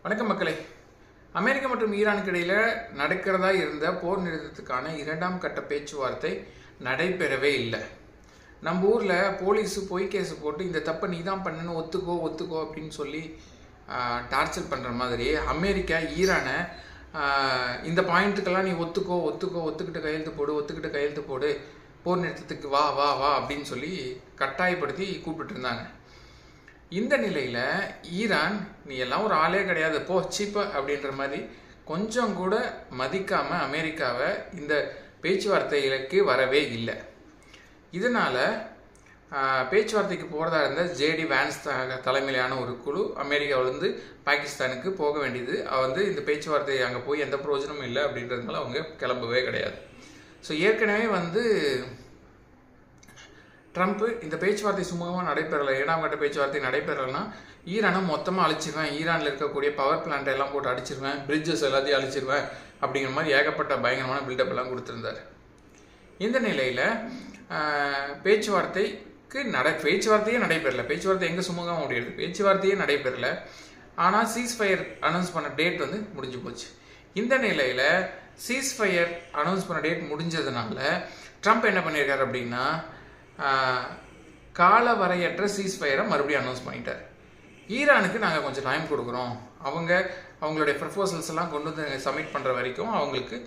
வணக்கம் மக்களே. அமெரிக்கா மற்றும் ஈரானுக்கு இடையில் நடக்கிறதா இருந்த போர் நிறுத்தத்துக்கான 2ஆம் கட்ட பேச்சுவார்த்தை நடைபெறவே இல்லை. நம்ம ஊரில் போலீஸு பொய் கேஸு போட்டு இந்த தப்பை நீ தான் பண்ணுன்னு ஒத்துக்கோ அப்படின்னு சொல்லி டார்ச்சர் பண்ணுற மாதிரி அமெரிக்கா ஈரானை இந்த பாயிண்ட்டுக்கெல்லாம் நீ ஒத்துக்கிட்டு கையெழுத்து போடு போர் நிறுத்தத்துக்கு வா அப்படின்னு சொல்லி கட்டாயப்படுத்தி கூப்பிட்டு இருந்தாங்க. இந்த நிலையில் ஈரான் நீ எல்லாம் ஒரு ஆளே கிடையாது போ சீப்ப அப்படின்ற மாதிரி கொஞ்சம் கூட மதிக்காமல் அமெரிக்காவை இந்த பேச்சுவார்த்தைகளுக்கு வரவே இல்லை. இதனால் பேச்சுவார்த்தைக்கு போகிறதா இருந்த ஜேடி வான்ஸ் தலைமையிலான ஒரு குழு அமெரிக்காவிலேருந்து பாகிஸ்தானுக்கு போக வேண்டியது. இந்த பேச்சுவார்த்தை அங்கே போய் எந்த பிரயோஜனமும் இல்லை அப்படின்றதுனால அவங்க கிளம்பவே கிடையாது. ஸோ ஏற்கனவே ட்ரம்ப் இந்த பேச்சுவார்த்தை சுமூகமாக நடைபெறலை, 7ஆம் கட்ட பேச்சுவார்த்தை நடைபெறலைன்னா ஈரானை மொத்தமாக அழிச்சிருவேன், ஈரானில் இருக்கக்கூடிய பவர் பிளான்ட் எல்லாம் போட்டு அடிச்சிருவேன், பிரிட்ஜஸ் எல்லாத்தையும் அழிச்சிருவேன் அப்படிங்கிற மாதிரி ஏகப்பட்ட பயங்கரமான பில்டப் எல்லாம் கொடுத்துருந்தார். இந்த நிலையில் பேச்சுவார்த்தையே நடைபெறலை. பேச்சுவார்த்தை எங்கே சுமூகமாக முடியாது, பேச்சுவார்த்தையே நடைபெறலை. ஆனால் சீஸ்ஃபயர் அனௌன்ஸ் பண்ண டேட் முடிஞ்சு போச்சு. இந்த நிலையில் சீஸ்ஃபயர் அனௌன்ஸ் பண்ண டேட் முடிஞ்சதுனால ட்ரம்ப் என்ன பண்ணியிருக்காரு அப்படின்னா காலவரையற்ற சீஸ்ஃபயரை மறுபடியும் அனௌன்ஸ் பண்ணிட்டார். ஈரானுக்கு நாங்கள் கொஞ்சம் டைம் கொடுக்குறோம், அவங்களுடைய ப்ரப்போசல்ஸ் எல்லாம் கொண்டு வந்து சப்மிட் பண்ணுற வரைக்கும் அவங்களுக்கு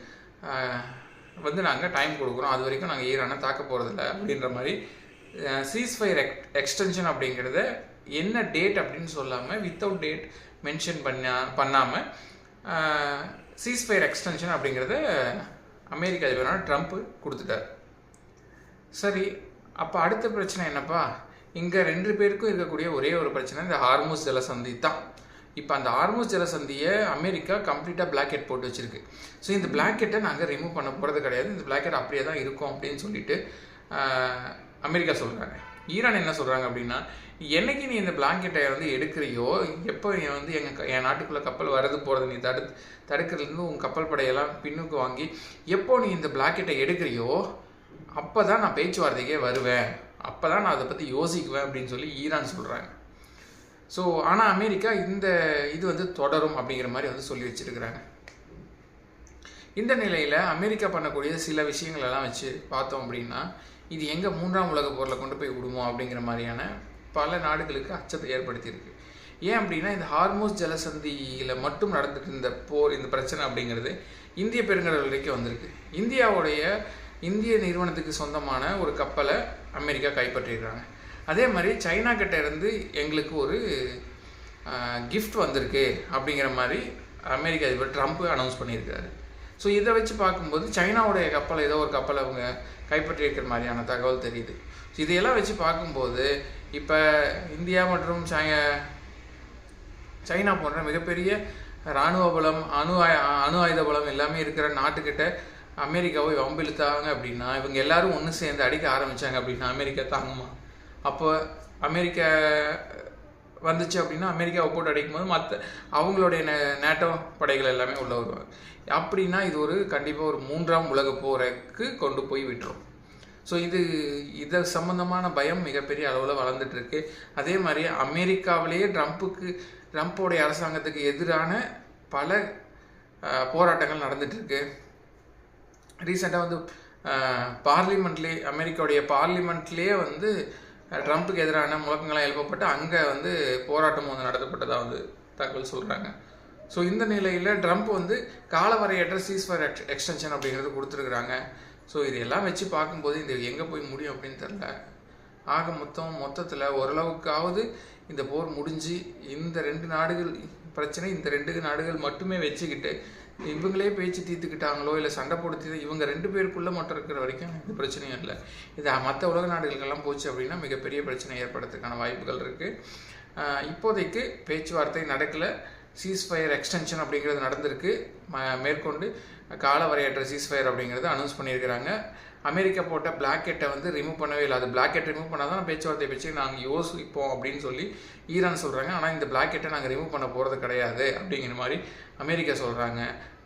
நாங்கள் டைம் கொடுக்குறோம், அது வரைக்கும் நாங்கள் ஈரானை தாக்க போகிறதில்ல அப்படின்ற மாதிரி சீஸ்ஃபயர் எக்ஸ்டென்ஷன் அப்படிங்கிறத என்ன டேட் அப்படின்னு சொல்லாமல் வித்தவுட் டேட் மென்ஷன் பண்ணாமல் சீஸ்ஃபயர் எக்ஸ்டென்ஷன் அப்படிங்கிறத அமெரிக்க அதிபரான ட்ரம்ப் கொடுத்துட்டார். சரி, அப்போ அடுத்த பிரச்சனை என்னப்பா, இங்கே 2 பேருக்கும் இருக்கக்கூடிய ஒரே ஒரு பிரச்சனை இந்த ஹார்முஸ் ஜலசந்தி தான். இப்போ அந்த ஹார்முஸ் ஜலசந்தியை அமெரிக்கா கம்ப்ளீட்டாக பிளாக்கெட் போட்டு வச்சுருக்கு. ஸோ இந்த பிளாக்கெட்டை நாங்கள் ரிமூவ் பண்ண போகிறது கிடையாது, இந்த பிளாக்கெட் அப்படியே தான் இருக்கும் அப்படின்னு சொல்லிட்டு அமெரிக்கா சொல்கிறாங்க. ஈரான் என்ன சொல்கிறாங்க அப்படின்னா, என்னைக்கு நீ இந்த பிளாங்கெட்டை எடுக்கிறியோ, எப்போ என் நாட்டுக்குள்ளே கப்பல் வரது போகிறது நீ தடுக்கிறதுலேருந்து உங்கள் கப்பல் படையெல்லாம் பின்னுக்கு வாங்கி எப்போ நீ இந்த பிளாக்கெட்டை எடுக்கிறியோ அப்போ தான் நான் பேச்சுவார்த்தைக்கே வருவேன், அப்போ தான் நான் அதை பற்றி யோசிக்குவேன் அப்படின்னு சொல்லி ஈரான் சொல்கிறாங்க. ஸோ ஆனால் அமெரிக்கா இது தொடரும் அப்படிங்கிற மாதிரி சொல்லி வச்சுருக்கிறாங்க. இந்த நிலையில் அமெரிக்கா பண்ணக்கூடிய சில விஷயங்களெல்லாம் வச்சு பார்த்தோம் அப்படின்னா இது எங்கே 3ஆம் உலக போரில் கொண்டு போய் விடுமோ அப்படிங்கிற மாதிரியான பல நாடுகளுக்கு அச்சத்தை ஏற்படுத்தியிருக்கு. ஏன் அப்படின்னா இந்த ஹார்முஸ் ஜலசந்தியில் மட்டும் நடந்துட்டு இருந்த போர், இந்த பிரச்சனை அப்படிங்கிறது இந்திய பெருங்கடல் வரைக்கும் வந்திருக்கு. இந்திய நிறுவனத்துக்கு சொந்தமான ஒரு கப்பலை அமெரிக்கா கைப்பற்றிடுறாங்க. அதே மாதிரி சைனா கிட்ட இருந்து எங்களுக்கு ஒரு கிஃப்ட் வந்திருக்கு அப்படிங்கிற மாதிரி அமெரிக்க அதிபர் ட்ரம்ப் அனௌன்ஸ் பண்ணியிருக்காரு. ஸோ இதை வச்சு பார்க்கும்போது சைனாவுடைய கப்பலை ஏதோ ஒரு கப்பலை அவங்க கைப்பற்றி இருக்கிற மாதிரியான தகவல் தெரியுது. ஸோ இதையெல்லாம் வச்சு பார்க்கும்போது இப்போ இந்தியா மற்றும் சைனா போன்ற மிகப்பெரிய இராணுவ பலம், அணு ஆயுத பலம் எல்லாமே இருக்கிற நாட்டுக்கிட்ட அமெரிக்காவை வம்பிழுத்தாங்க அப்படின்னா, இவங்க எல்லாரும் ஒன்று சேர்ந்து அடிக்க ஆரம்பித்தாங்க அப்படின்னா அமெரிக்கா தாங்குமா? அப்போ அமெரிக்கா வந்துச்சு அப்படின்னா அமெரிக்காவை போட்டு அடிக்கும் போது மற்ற அவங்களுடைய நேட்டோ படைகள் எல்லாமே உள்ள வருவாங்க. அப்படின்னா இது கண்டிப்பாக ஒரு 3ஆம் உலக போருக்கு கொண்டு போய் விட்டுரும். ஸோ இதை சம்பந்தமான பயம் மிகப்பெரிய அளவில் வளர்ந்துட்டுருக்கு. அதே மாதிரி அமெரிக்காவிலேயே ட்ரம்ப்போடைய அரசாங்கத்துக்கு எதிரான பல போராட்டங்கள் நடந்துகிட்ருக்கு. ரீசெண்டாக பார்லிமெண்ட்லேயே, அமெரிக்காவுடைய பார்லிமெண்ட்லேயே ட்ரம்ப்புக்கு எதிரான முழக்கங்களாக எழுப்பப்பட்டு அங்கே போராட்டம் நடத்தப்பட்டதாக தகவல் சொல்கிறாங்க. ஸோ இந்த நிலையில் ட்ரம்ப் காலவரையற்ற சீஸ்ஃபயர் எக்ஸ்டென்ஷன் அப்படிங்கிறது கொடுத்துருக்குறாங்க. ஸோ இதெல்லாம் வச்சு பார்க்கும்போது இது எங்கே போய் முடியும் அப்படின்னு தெரில. மொத்தத்தில் ஓரளவுக்காவது இந்த போர் முடிஞ்சு இந்த 2 நாடுகள் பிரச்சனை, இந்த 2 நாடுகள் மட்டுமே வச்சுக்கிட்டு இவங்களே பேச்சு தீர்த்துக்கிட்டாங்களோ இல்லை சண்டை போடுத்தி இவங்க 2 பேருக்குள்ளே மட்டும் இருக்கிற வரைக்கும் இந்த பிரச்சனையும் இல்லை. இது மற்ற உலக நாடுகளுக்கெல்லாம் போச்சு அப்படின்னா மிகப்பெரிய பிரச்சனை ஏற்படுறதுக்கான வாய்ப்புகள் இருக்குது. இப்போதைக்கு பேச்சுவார்த்தை நடக்கலை, சீஸ்ஃபயர் எக்ஸ்டென்ஷன் அப்படிங்கிறது நடந்திருக்கு. மேற்கொண்டு காலவரையற்ற சீஸ்ஃபயர் அப்படிங்கிறது அனௌன்ஸ் பண்ணியிருக்கிறாங்க. அமெரிக்கா போட்ட பிளாக்கெட்டை ரிமூவ் பண்ணவே இல்லை. அது பிளாக்கெட் ரிமூவ் பண்ணால் தான் பேச்சுவார்த்தை வச்சு நாங்கள் யோசிப்போம் அப்படின்னு சொல்லி ஈரான் சொல்கிறாங்க. ஆனால் இந்த பிளாக்கெட்டை நாங்கள் ரிமூவ் பண்ண போகிறது கிடையாது அப்படிங்கிற மாதிரி அமெரிக்கா சொல்கிறாங்க.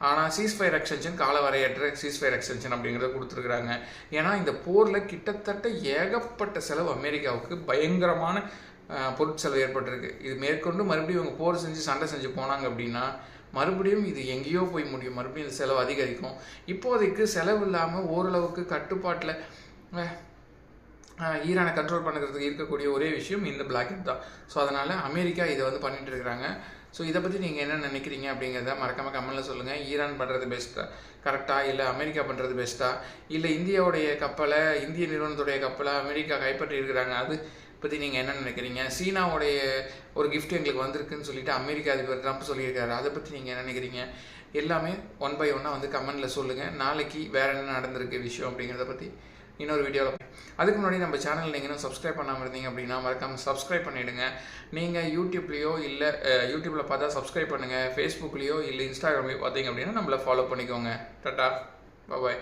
ஆனால் சீஸ்ஃபயர் எக்ஸ்டென்ஷன், காலவரையற்ற சீஸ்ஃபயர் எக்ஸ்டென்ஷன் அப்படிங்கிறத கொடுத்துருக்குறாங்க. ஏன்னா இந்த போரில் கிட்டத்தட்ட ஏகப்பட்ட செலவு அமெரிக்காவுக்கு பயங்கரமான பொருட்செலவு ஏற்பட்டிருக்கு. இது மேற்கொண்டு மறுபடியும் இவங்க போர் செஞ்சு சண்டை செஞ்சு போனாங்க அப்படின்னா மறுபடியும் இது எங்கேயோ போய் முடியும், மறுபடியும் இந்த செலவு அதிகரிக்கும். இப்போதைக்கு செலவு இல்லாமல் ஓரளவுக்கு கட்டுப்பாட்டில் ஈரானை கண்ட்ரோல் பண்ணுறதுக்கு இருக்கக்கூடிய ஒரே விஷயம் இந்த பிளாக்கெட் தான். ஸோ அதனால் அமெரிக்கா இதை வந்து பண்ணிகிட்டு இருக்கிறாங்க. ஸோ இதை பற்றி நீங்கள் என்ன நினைக்கிறீங்க அப்படிங்கிறத மறக்காமல் கமெண்ட்டில் சொல்லுங்கள். ஈரான் பண்ணுறது பெஸ்ட்டாக கரெக்டாக, இல்லை அமெரிக்கா பண்ணுறது பெஸ்ட்டாக, இல்லை இந்தியாவுடைய கப்பலை, இந்திய நிறுவனத்துடைய கப்பலை அமெரிக்கா கைப்பற்றி இருக்கிறாங்க, அது பற்றி நீங்கள் என்ன நினைக்கிறீங்க? சீனாவுடைய ஒரு கிஃப்ட் எங்களுக்கு வந்திருக்குன்னு சொல்லிட்டு அமெரிக்கா அதிபர் ட்ரம்ப் சொல்லியிருக்காரு, அதை பற்றி நீங்கள் என்ன நினைக்கிறீங்க? எல்லாமே 1 by 1 வந்து கமெண்ட்டில் சொல்லுங்கள். நாளைக்கு வேறு என்ன நடந்திருக்கு விஷயம் அப்படிங்கிறத பற்றி இன்னொரு வீடியோவில். அதுக்கு முன்னாடி நம்ம சேனல் நீங்கள் இன்னும் சப்ஸ்கிரைப் பண்ணாமல் இருந்தீங்க அப்படின்னா மறக்காமல் சப்ஸ்கிரைப் பண்ணிவிடுங்க. நீங்கள் யூடியூப்லேயோ இல்லை யூடியூப்பில் பார்த்தா சப்ஸ்கிரைப் பண்ணுங்கள், ஃபேஸ்புக்லேயோ இல்லை இன்ஸ்டாகிராம்லேயோ பார்த்தீங்க அப்படின்னா நம்மளை ஃபாலோ பண்ணிக்கோங்க. டாட்டா, பாய்.